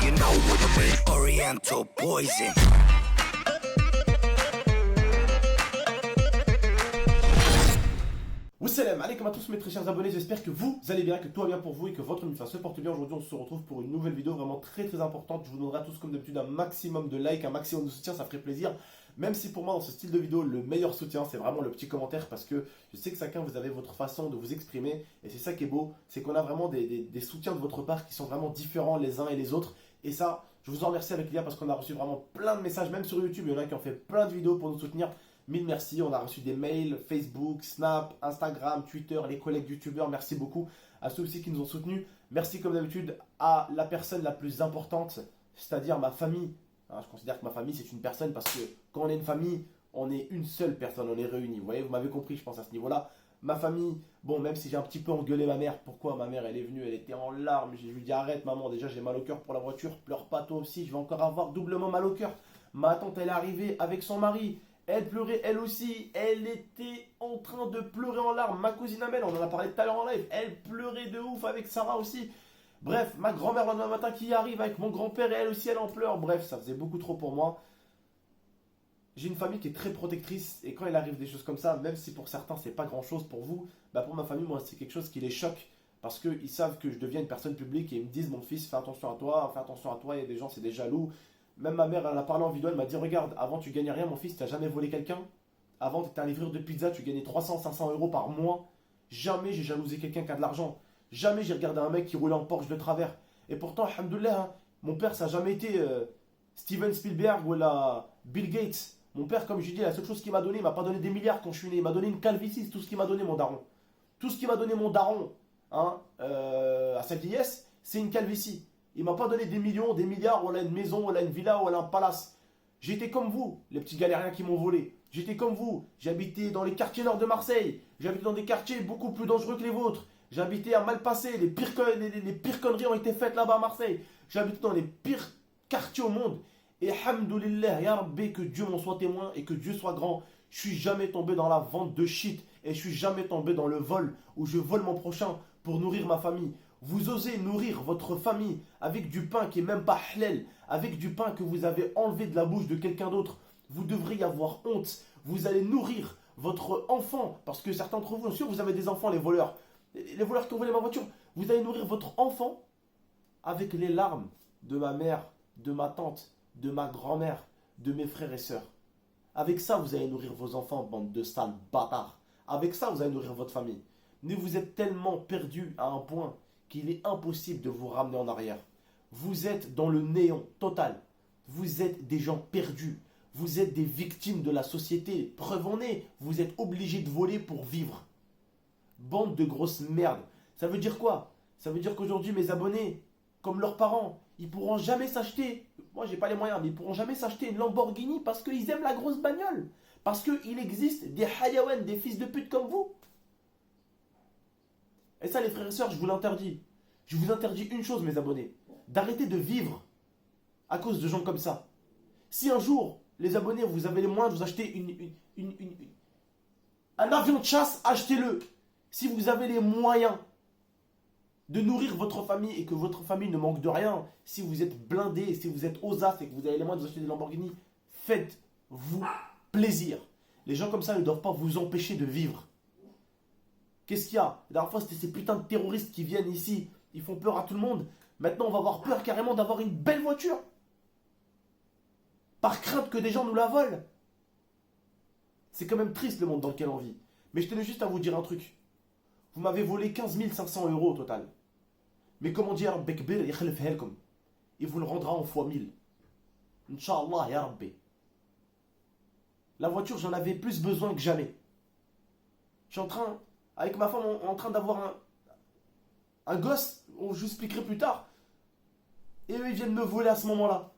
you know what I mean. Oriental poison. Wassalam alaikum à tous mes très chers abonnés, j'espère que vous allez bien, que tout va bien pour vous et que votre nuit se porte bien. Aujourd'hui on se retrouve pour une nouvelle vidéo vraiment très importante. Je vous donnerai à tous comme d'habitude un maximum de likes, un maximum de soutien, ça ferait plaisir. Même si pour moi dans ce style de vidéo le meilleur soutien c'est vraiment le petit commentaire, parce que je sais que chacun vous avez votre façon de vous exprimer et c'est ça qui est beau, c'est qu'on a vraiment des soutiens de votre part qui sont vraiment différents les uns et les autres. Et ça je vous en remercie avec Lia parce qu'on a reçu vraiment plein de messages, même sur YouTube il y en a qui ont fait plein de vidéos pour nous soutenir. Mille merci, on a reçu des mails, Facebook, Snap, Instagram, Twitter, les collègues youtubeurs, merci beaucoup à ceux aussi qui nous ont soutenus. Merci comme d'habitude à la personne la plus importante, c'est-à-dire ma famille. Je considère que ma famille c'est une personne parce que quand on est une famille, on est une seule personne, on est réunis. Vous voyez, vous m'avez compris je pense à ce niveau-là. Ma famille, bon même si j'ai un petit peu engueulé ma mère, pourquoi ma mère elle est venue, elle était en larmes, je lui ai dit arrête maman, déjà j'ai mal au cœur pour la voiture, pleure pas toi aussi, je vais encore avoir doublement mal au cœur. Ma tante elle est arrivée avec son mari. Elle pleurait elle aussi, elle était en train de pleurer en larmes. Ma cousine Amel, on en a parlé tout à l'heure en live, elle pleurait de ouf avec Sarah aussi. Bref, ma grand-mère le lendemain matin qui arrive avec mon grand-père et elle aussi elle en pleure. Bref, ça faisait beaucoup trop pour moi. J'ai une famille qui est très protectrice et quand il arrive des choses comme ça, même si pour certains c'est pas grand-chose pour vous, bah pour ma famille, moi c'est quelque chose qui les choque parce qu'ils savent que je deviens une personne publique et ils me disent mon fils, fais attention à toi, il y a des gens, c'est des jaloux. Même ma mère, elle a parlé en vidéo, elle m'a dit regarde, avant tu gagnais rien mon fils, tu n'as jamais volé quelqu'un. Avant tu étais un livreur de pizza, tu gagnais 300-500 euros par mois. Jamais j'ai jalousé quelqu'un qui a de l'argent. Jamais j'ai regardé un mec qui roulait en Porsche de travers. Et pourtant, alhamdoulilah, hein, mon père ça n'a jamais été Steven Spielberg ou Bill Gates. Mon père, comme je dis, la seule chose qu'il m'a donné, il m'a pas donné des milliards quand je suis né. Il m'a donné une calvitie, c'est tout ce qu'il m'a donné mon daron. Tout ce qu'il m'a donné mon daron hein, à sa vieillesse, c'est une calvitie. Il m'a pas donné des millions, des milliards, ou là une maison, ou là une villa, ou là un palace. J'étais comme vous, les petits galériens qui m'ont volé. J'étais comme vous, j'habitais dans les quartiers nord de Marseille. J'habitais dans des quartiers beaucoup plus dangereux que les vôtres. J'habitais à Malpassé, les pires conneries ont été faites là-bas à Marseille. J'habitais dans les pires quartiers au monde. Et hamdoulillah, ya Rabbi, que Dieu m'en soit témoin et que Dieu soit grand. Je suis jamais tombé dans la vente de shit et je suis jamais tombé dans le vol où je vole mon prochain pour nourrir ma famille. Vous osez nourrir votre famille avec du pain qui est même pas halal, avec du pain que vous avez enlevé de la bouche de quelqu'un d'autre. Vous devriez avoir honte. Vous allez nourrir votre enfant, parce que certains d'entre vous, bien sûr, vous avez des enfants, les voleurs qui ont volé ma voiture. Vous allez nourrir votre enfant avec les larmes de ma mère, de ma tante, de ma grand-mère, de mes frères et sœurs. Avec ça, vous allez nourrir vos enfants, bande de sales bâtards. Avec ça, vous allez nourrir votre famille. Mais vous êtes tellement perdus à un point qu'il est impossible de vous ramener en arrière. Vous êtes dans le néant total. Vous êtes des gens perdus. Vous êtes des victimes de la société. Preuve en est, vous êtes obligés de voler pour vivre. Bande de grosses merdes. Ça veut dire quoi? Ça veut dire qu'aujourd'hui, mes abonnés, comme leurs parents, ils pourront jamais s'acheter, moi j'ai pas les moyens, mais ils pourront jamais s'acheter une Lamborghini parce qu'ils aiment la grosse bagnole. Parce qu'il existe des hayawan, des fils de pute comme vous. Et ça les frères et sœurs, je vous l'interdis. Je vous interdis une chose mes abonnés, d'arrêter de vivre à cause de gens comme ça. Si un jour, les abonnés, vous avez les moyens de vous acheter un avion de chasse, achetez-le. Si vous avez les moyens de nourrir votre famille et que votre famille ne manque de rien, si vous êtes blindé, si vous êtes aux as et que vous avez les moyens de vous acheter des Lamborghini, faites-vous plaisir. Les gens comme ça ne doivent pas vous empêcher de vivre. Qu'est-ce qu'il y a? La dernière fois, c'était ces putains de terroristes qui viennent ici. Ils font peur à tout le monde. Maintenant, on va avoir peur carrément d'avoir une belle voiture. Par crainte que des gens nous la volent. C'est quand même triste le monde dans lequel on vit. Mais je tenais juste à vous dire un truc. Vous m'avez volé 15 500 euros au total. Mais comment dire, Bekbir, il vous le rendra en fois 1000. Inch'Allah, ya Rabbi. La voiture, j'en avais plus besoin que jamais. Je suis en train, avec ma femme, on est en train d'avoir un gosse, je vous expliquerai plus tard. Et eux, ils viennent me voler à ce moment-là.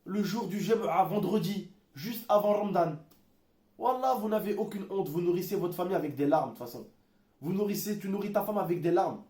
Le jour du Jumu'ah, vendredi, juste avant Ramadan. Wallah, vous n'avez aucune honte, vous nourrissez votre famille avec des larmes, de toute façon. Tu nourris ta femme avec des larmes.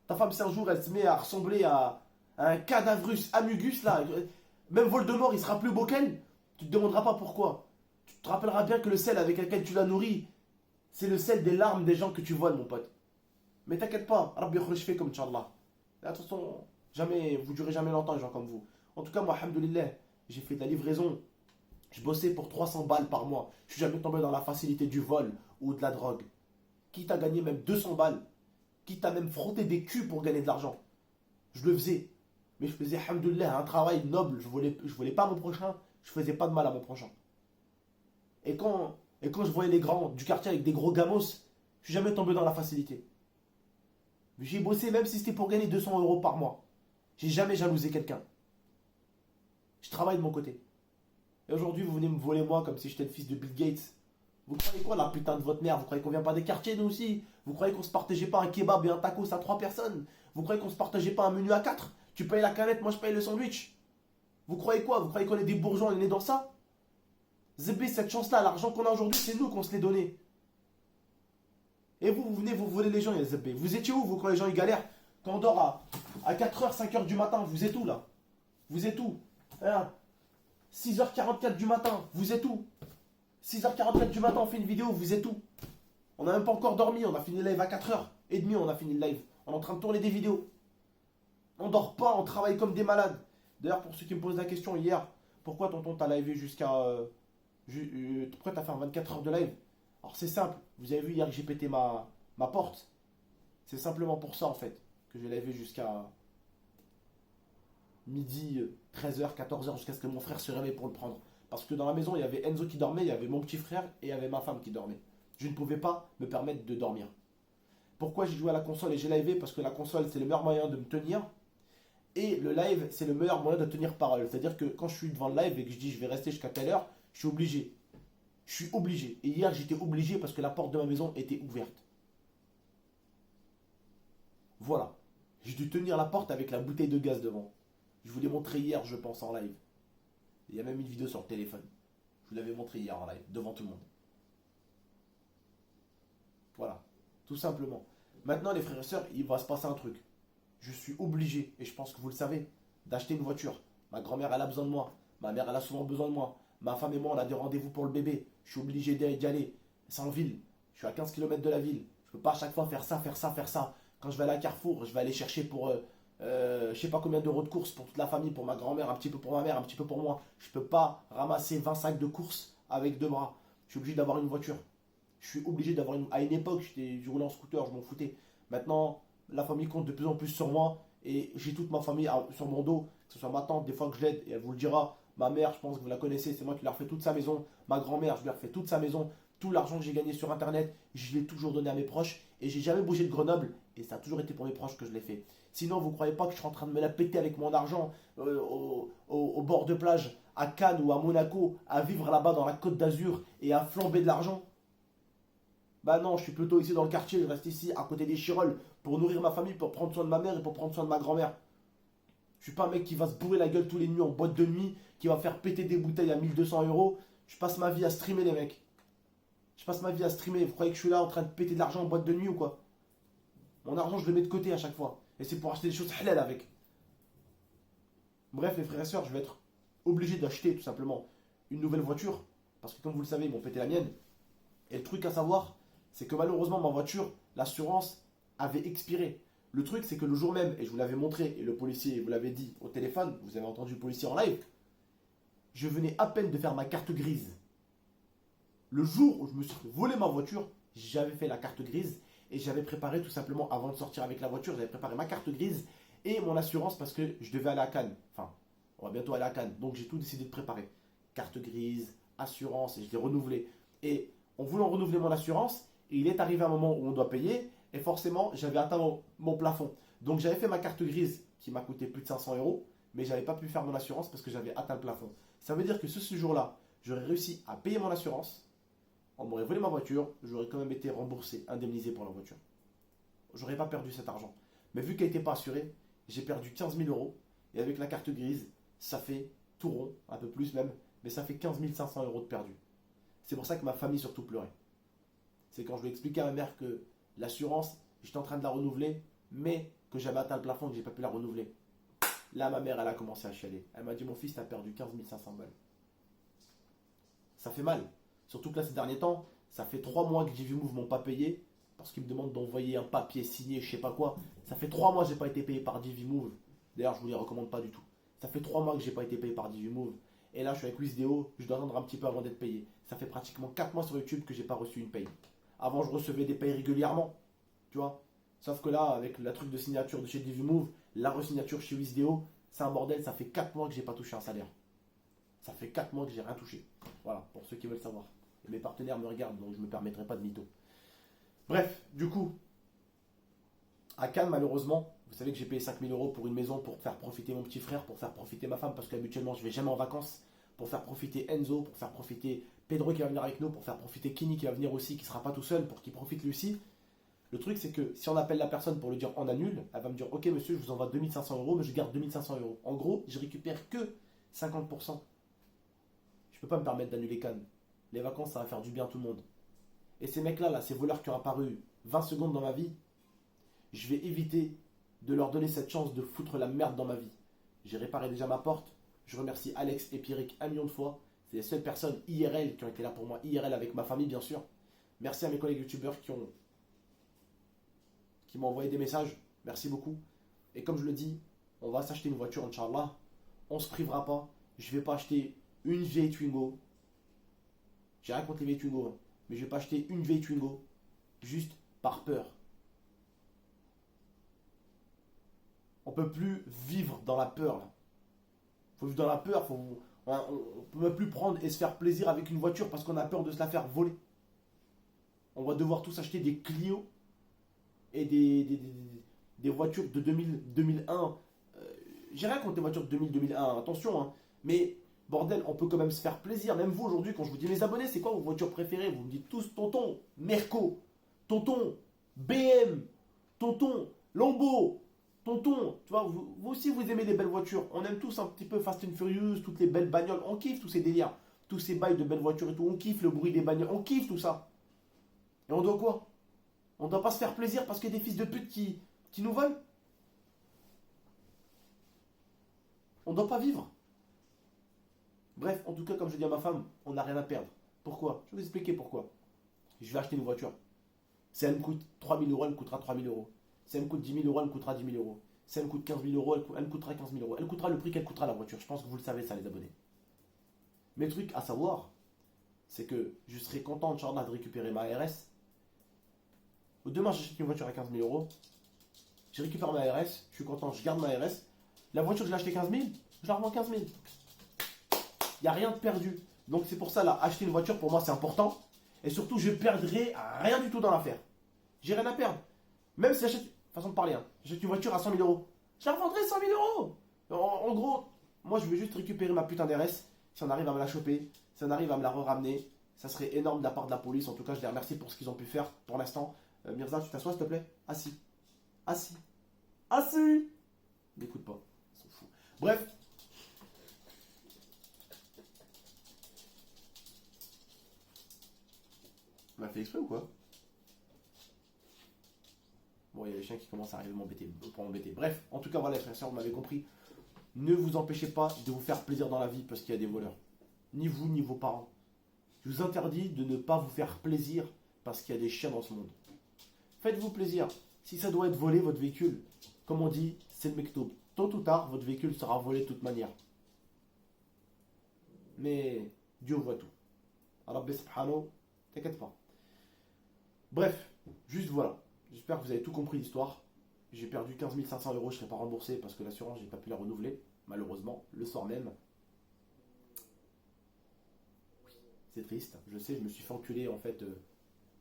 Ta femme, si un jour, elle se met à ressembler à un cadavrus amugus, là, même Voldemort, il sera plus beau qu'elle, tu te demanderas pas pourquoi. Tu te rappelleras bien que le sel avec lequel tu la nourris, c'est le sel des larmes des gens que tu voles, mon pote. Mais t'inquiète pas, Rabbi Khrushfe comme Inch'Allah. De toute façon, Jamais, vous durez jamais longtemps, les gens comme vous. En tout cas, moi, alhamdoulilah, j'ai fait de la livraison. Je bossais pour 300 balles par mois. Je suis jamais tombé dans la facilité du vol ou de la drogue. Quitte à gagner même 200 balles. Quitte à même frotter des culs pour gagner de l'argent. Je le faisais. Mais je faisais, alhamdoulilah, un travail noble. Je volais pas mon prochain. Je faisais pas de mal à mon prochain. Et quand je voyais les grands du quartier avec des gros gamos, je suis jamais tombé dans la facilité. J'ai bossé même si c'était pour gagner 200 euros par mois. J'ai jamais jalousé quelqu'un. Je travaille de mon côté. Et aujourd'hui, vous venez me voler moi comme si j'étais le fils de Bill Gates. Vous croyez quoi, la putain de votre mère? Vous croyez qu'on vient pas des quartiers, nous aussi? Vous croyez qu'on se partageait pas un kebab et un tacos à 3 personnes? Vous croyez qu'on se partageait pas un menu à 4? Tu payes la canette, moi je paye le sandwich. Vous croyez quoi? Vous croyez qu'on est des bourgeois, on est nés dans ça? Zébé, cette chance-là, l'argent qu'on a aujourd'hui, c'est nous qu'on se l'est donné. Et vous venez, vous volez les gens, Zébé. Vous étiez où, vous, quand les gens ils galèrent? Quand on dort à 4h, 5h du matin, vous êtes où là? Vous êtes où? 6h44 du matin, vous êtes où? 6h44 du matin, on fait une vidéo, vous êtes où? On n'a même pas encore dormi, on a fini le live à 4h30, on a fini le live. On est en train de tourner des vidéos. On dort pas, on travaille comme des malades. D'ailleurs, pour ceux qui me posent la question hier, pourquoi tonton t'as livé jusqu'à... pourquoi t'as fait un 24 heures de live? Alors c'est simple, vous avez vu hier que j'ai pété ma porte. C'est simplement pour ça en fait, que j'ai livé jusqu'à midi, 13h, 14h, jusqu'à ce que mon frère se réveille pour le prendre. Parce que dans la maison, il y avait Enzo qui dormait, il y avait mon petit frère et il y avait ma femme qui dormait. Je ne pouvais pas me permettre de dormir. Pourquoi j'ai joué à la console et j'ai livé? Parce que la console, c'est le meilleur moyen de me tenir. Et le live, c'est le meilleur moyen de tenir parole. C'est-à-dire que quand je suis devant le live et que je dis je vais rester jusqu'à telle heure, je suis obligé. Je suis obligé. Et hier, j'étais obligé parce que la porte de ma maison était ouverte. Voilà. J'ai dû tenir la porte avec la bouteille de gaz devant. Je vous l'ai montré hier, je pense, en live. Il y a même une vidéo sur le téléphone. Je vous l'avais montré hier en live, devant tout le monde. Voilà. Tout simplement. Maintenant, les frères et sœurs, il va se passer un truc. Je suis obligé, et je pense que vous le savez, d'acheter une voiture. Ma grand-mère, elle a besoin de moi. Ma mère, elle a souvent besoin de moi. Ma femme et moi, on a des rendez-vous pour le bébé. Je suis obligé d'y aller. C'est en ville. Je suis à 15 km de la ville. Je peux pas à chaque fois faire ça, faire ça, faire ça. Quand je vais aller à Carrefour, je vais aller chercher pour je sais pas combien d'euros de courses pour toute la famille, pour ma grand-mère, un petit peu pour ma mère, un petit peu pour moi. Je peux pas ramasser 20 sacs de courses avec 2 bras. Je suis obligé d'avoir une voiture. Je suis obligé d'avoir une... À une époque, je roulais en scooter, je m'en foutais. Maintenant, la famille compte de plus en plus sur moi et j'ai toute ma famille sur mon dos, que ce soit ma tante, des fois que je l'aide et elle vous le dira. Ma mère, je pense que vous la connaissez, c'est moi qui lui ai refait toute sa maison. Ma grand-mère, je lui ai refait toute sa maison. Tout l'argent que j'ai gagné sur internet, je l'ai toujours donné à mes proches et j'ai jamais bougé de Grenoble et ça a toujours été pour mes proches que je l'ai fait. Sinon, vous croyez pas que je suis en train de me la péter avec mon argent au bord de plage, à Cannes ou à Monaco, à vivre là-bas dans la Côte d'Azur et à flamber de l'argent? Bah non, je suis plutôt ici dans le quartier, je reste ici à côté des Chirolles pour nourrir ma famille, pour prendre soin de ma mère et pour prendre soin de ma grand-mère. Je suis pas un mec qui va se bourrer la gueule tous les nuits en boîte de nuit, qui va faire péter des bouteilles à 1200 euros. Je passe ma vie à streamer les mecs. Je passe ma vie à streamer. Vous croyez que je suis là en train de péter de l'argent en boîte de nuit ou quoi? Mon argent, je le mets de côté à chaque fois. Et c'est pour acheter des choses halal avec. Bref, les frères et sœurs, je vais être obligé d'acheter tout simplement une nouvelle voiture. Parce que comme vous le savez, ils m'ont pété la mienne. Et le truc à savoir, c'est que malheureusement, ma voiture, l'assurance avait expiré. Le truc, c'est que le jour même, et je vous l'avais montré, et le policier vous l'avait dit au téléphone, vous avez entendu le policier en live, je venais à peine de faire ma carte grise. Le jour où je me suis volé ma voiture, j'avais fait la carte grise et j'avais préparé tout simplement, avant de sortir avec la voiture, j'avais préparé ma carte grise et mon assurance parce que je devais aller à Cannes. Enfin, on va bientôt aller à Cannes. Donc j'ai tout décidé de préparer. Carte grise, assurance, et je l'ai renouvelé. Et en voulant renouveler mon assurance, il est arrivé un moment où on doit payer et forcément, j'avais atteint mon plafond. Donc j'avais fait ma carte grise qui m'a coûté plus de 500 euros, mais j'avais pas pu faire mon assurance parce que j'avais atteint le plafond. Ça veut dire que ce jour-là, j'aurais réussi à payer mon assurance. On m'aurait volé ma voiture, j'aurais quand même été remboursé, indemnisé pour la voiture. J'aurais pas perdu cet argent. Mais vu qu'elle n'était pas assurée, j'ai perdu 15 000 euros. Et avec la carte grise, ça fait tout rond, un peu plus même, mais ça fait 15 500 euros de perdu. C'est pour ça que ma famille surtout pleurait. C'est quand je lui ai expliqué à ma mère que l'assurance, j'étais en train de la renouveler, mais que j'avais atteint le plafond et que j'ai pas pu la renouveler. Là, ma mère, elle a commencé à chialer. Elle m'a dit, mon fils, t'as perdu 15 500 balles. Ça fait mal. Surtout que là, ces derniers temps, ça fait 3 mois que JVMove m'ont pas payé parce qu'ils me demandent d'envoyer un papier signé, je sais pas quoi. Ça fait 3 mois que j'ai pas été payé par JVMove. D'ailleurs, je vous les recommande pas du tout. Ça fait 3 mois que j'ai pas été payé par 18 Move. Et là, je suis avec Wisdeo, je dois attendre un petit peu avant d'être payé. Ça fait pratiquement 4 mois sur YouTube que j'ai pas reçu une paye. Avant, je recevais des payes régulièrement, tu vois. Sauf que là, avec la truc de signature de chez 18 Move, la re-signature chez Wisdeo, c'est un bordel, ça fait 4 mois que j'ai pas touché un salaire. Ça fait 4 mois que j'ai rien touché. Voilà, pour ceux qui veulent savoir. Et mes partenaires me regardent, donc je ne me permettrai pas de mytho. Bref, du coup, à Cannes, malheureusement, vous savez que j'ai payé 5 000 euros pour une maison pour faire profiter mon petit frère, pour faire profiter ma femme, parce qu'habituellement, je ne vais jamais en vacances, pour faire profiter Enzo, pour faire profiter Pedro qui va venir avec nous, pour faire profiter Kini qui va venir aussi, qui ne sera pas tout seul, pour qu'il profite lui aussi. Le truc, c'est que si on appelle la personne pour lui dire on annule, elle va me dire ok monsieur, je vous envoie 2500 euros, mais je garde 2500 euros. En gros, je récupère que 50%. Je ne peux pas me permettre d'annuler Cannes. Les vacances, ça va faire du bien à tout le monde. Et ces mecs-là, là, ces voleurs qui ont apparu 20 secondes dans ma vie, je vais éviter de leur donner cette chance de foutre la merde dans ma vie. J'ai réparé déjà ma porte. Je remercie Alex et Pierrick 1 million de fois. C'est les seules personnes IRL qui ont été là pour moi. IRL avec ma famille, bien sûr. Merci à mes collègues youtubeurs qui m'ont envoyé des messages. Merci beaucoup. Et comme je le dis, on va s'acheter une voiture, Inch'Allah. On ne se privera pas. Je ne vais pas acheter une vieille Twingo. J'ai rien contre les vieilles Twingo, hein. Mais je ne vais pas acheter une vieille Twingo juste par peur. On ne peut plus vivre dans la peur. Là. Faut vivre dans la peur. On ne peut même plus prendre et se faire plaisir avec une voiture parce qu'on a peur de se la faire voler. On va devoir tous acheter des Clio et des voitures de 2001. J'ai rien contre les voitures de 2001, attention. Hein. Mais bordel, on peut quand même se faire plaisir. Même vous aujourd'hui, quand je vous dis mes abonnés, c'est quoi vos voitures préférées? Vous me dites tous tonton Merco, tonton BM, tonton Lambo, tonton. Tu vois, vous aussi vous aimez les belles voitures. On aime tous un petit peu Fast and Furious, toutes les belles bagnoles. On kiffe tous ces délires, tous ces bails de belles voitures et tout. On kiffe le bruit des bagnoles, on kiffe tout ça. Et on doit quoi? On ne doit pas se faire plaisir parce qu'il y a des fils de pute qui nous volent? On ne doit pas vivre. Bref, en tout cas, comme je dis à ma femme, on n'a rien à perdre. Pourquoi? Je vais vous expliquer pourquoi. Je vais acheter une voiture. Si elle me coûte 3 000 euros, elle me coûtera 3 000 euros. Si elle me coûte 10 000 euros, elle me coûtera 10 000 euros. Si elle me coûte 15 000 euros, elle me coûtera 15 000 euros. Elle coûtera le prix qu'elle coûtera la voiture. Je pense que vous le savez, ça, les abonnés. Mais le truc à savoir, c'est que je serai content, Inch'Allah, de récupérer ma RS. Demain, j'achète une voiture à 15 000 euros. Je récupère ma RS. Je suis content, je garde ma RS. La voiture, je l'ai achetée 15 000. Je la revends 15 000. Il n'y a rien de perdu. Donc c'est pour ça, là, acheter une voiture, pour moi, c'est important. Et surtout, je ne perdrai rien du tout dans l'affaire. J'ai rien à perdre. Même si j'achète, façon de parler, hein, j'achète une voiture à 100 000 euros. Je la revendrai 100 000 euros. En gros, moi, je veux juste récupérer ma putain d'RS. Si on arrive à me la choper, si on arrive à me la ramener, ça serait énorme de la part de la police. En tout cas, je les remercie pour ce qu'ils ont pu faire pour l'instant. Mirza, tu t'assois, s'il te plaît? Assis. Assis. Assis. N'écoute pas. Ils sont fous. Bref. On m'a fait exprès ou quoi? Bon, il y a les chiens qui commencent à arriver pour m'embêter. Bref, en tout cas, voilà, les frères et sœurs, vous m'avez compris. Ne vous empêchez pas de vous faire plaisir dans la vie parce qu'il y a des voleurs. Ni vous, ni vos parents. Je vous interdis de ne pas vous faire plaisir parce qu'il y a des chiens dans ce monde. Faites-vous plaisir. Si ça doit être volé, votre véhicule, comme on dit, c'est le mektoub. Tôt ou tard, votre véhicule sera volé de toute manière. Mais Dieu voit tout. Alors, subhanahu, t'inquiète pas. Bref, juste voilà. J'espère que vous avez tout compris l'histoire. J'ai perdu 15 500 euros, je ne serai pas remboursé parce que l'assurance, j'ai pas pu la renouveler, malheureusement, le soir même. Oui, c'est triste. Je sais, je me suis fait enculer en fait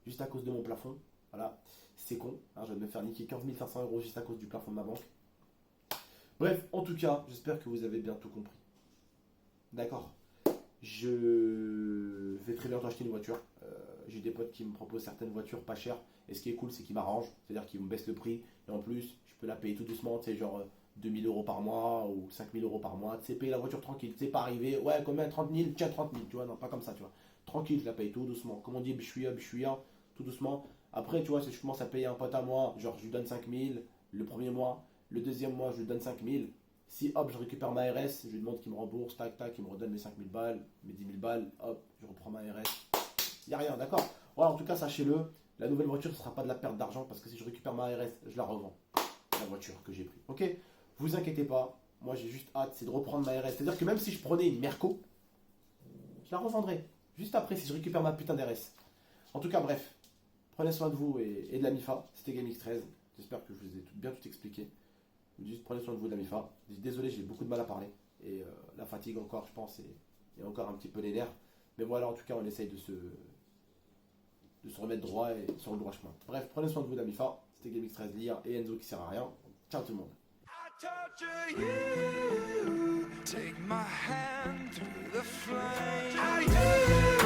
juste à cause de mon plafond. Voilà, c'est con. Hein, je viens de me faire niquer 15 500 euros juste à cause du plafond de ma banque. Bref, en tout cas, j'espère que vous avez bien tout compris. D'accord. Je vais très bientôt acheter une voiture. J'ai des potes qui me proposent certaines voitures pas chères. Et ce qui est cool, c'est qu'ils m'arrangent. C'est-à-dire qu'ils me baissent le prix. Et en plus, je peux la payer tout doucement. Tu sais, genre 2 000 euros par mois ou 5 000 euros par mois. Tu sais, payer la voiture tranquille. Tu sais, pas arriver. Ouais, combien? 30 000? Tiens, 30 000. Tu vois, non, pas comme ça, tu vois. Tranquille, je la paye tout doucement. Comme on dit, bchouia, tout doucement. Après, tu vois, si je commence à payer un pote à moi, genre, je lui donne 5 000 le premier mois. Le deuxième mois, je lui donne 5 000. Si hop, je récupère ma RS, je lui demande qu'il me rembourse, tac, tac, il me redonne mes 5 000 balles, mes 10 000 balles, hop, je reprends ma RS. Il n'y a rien, d'accord? Voilà, en tout cas, sachez-le, la nouvelle voiture, ce ne sera pas de la perte d'argent parce que si je récupère ma RS, je la revends. La voiture que j'ai prise. Ok? Vous inquiétez pas, moi j'ai juste hâte, c'est de reprendre ma RS. C'est-à-dire que même si je prenais une Merco, je la revendrai. Juste après, si je récupère ma putain d'RS. En tout cas, bref, prenez soin de vous et de la MIFA. C'était GameX13. J'espère que je vous ai bien tout expliqué. Juste prenez soin de vous de la MIFA. Désolé, j'ai beaucoup de mal à parler. Et la fatigue encore, je pense, et encore un petit peu les nerfs. Mais voilà, en tout cas, on essaye de se remettre droit et sur le droit chemin. Bref, prenez soin de vous de la MIFA. C'était GameX13 lire et Enzo qui sert à rien. Ciao tout le monde. Torture you. Take my hand through the flame.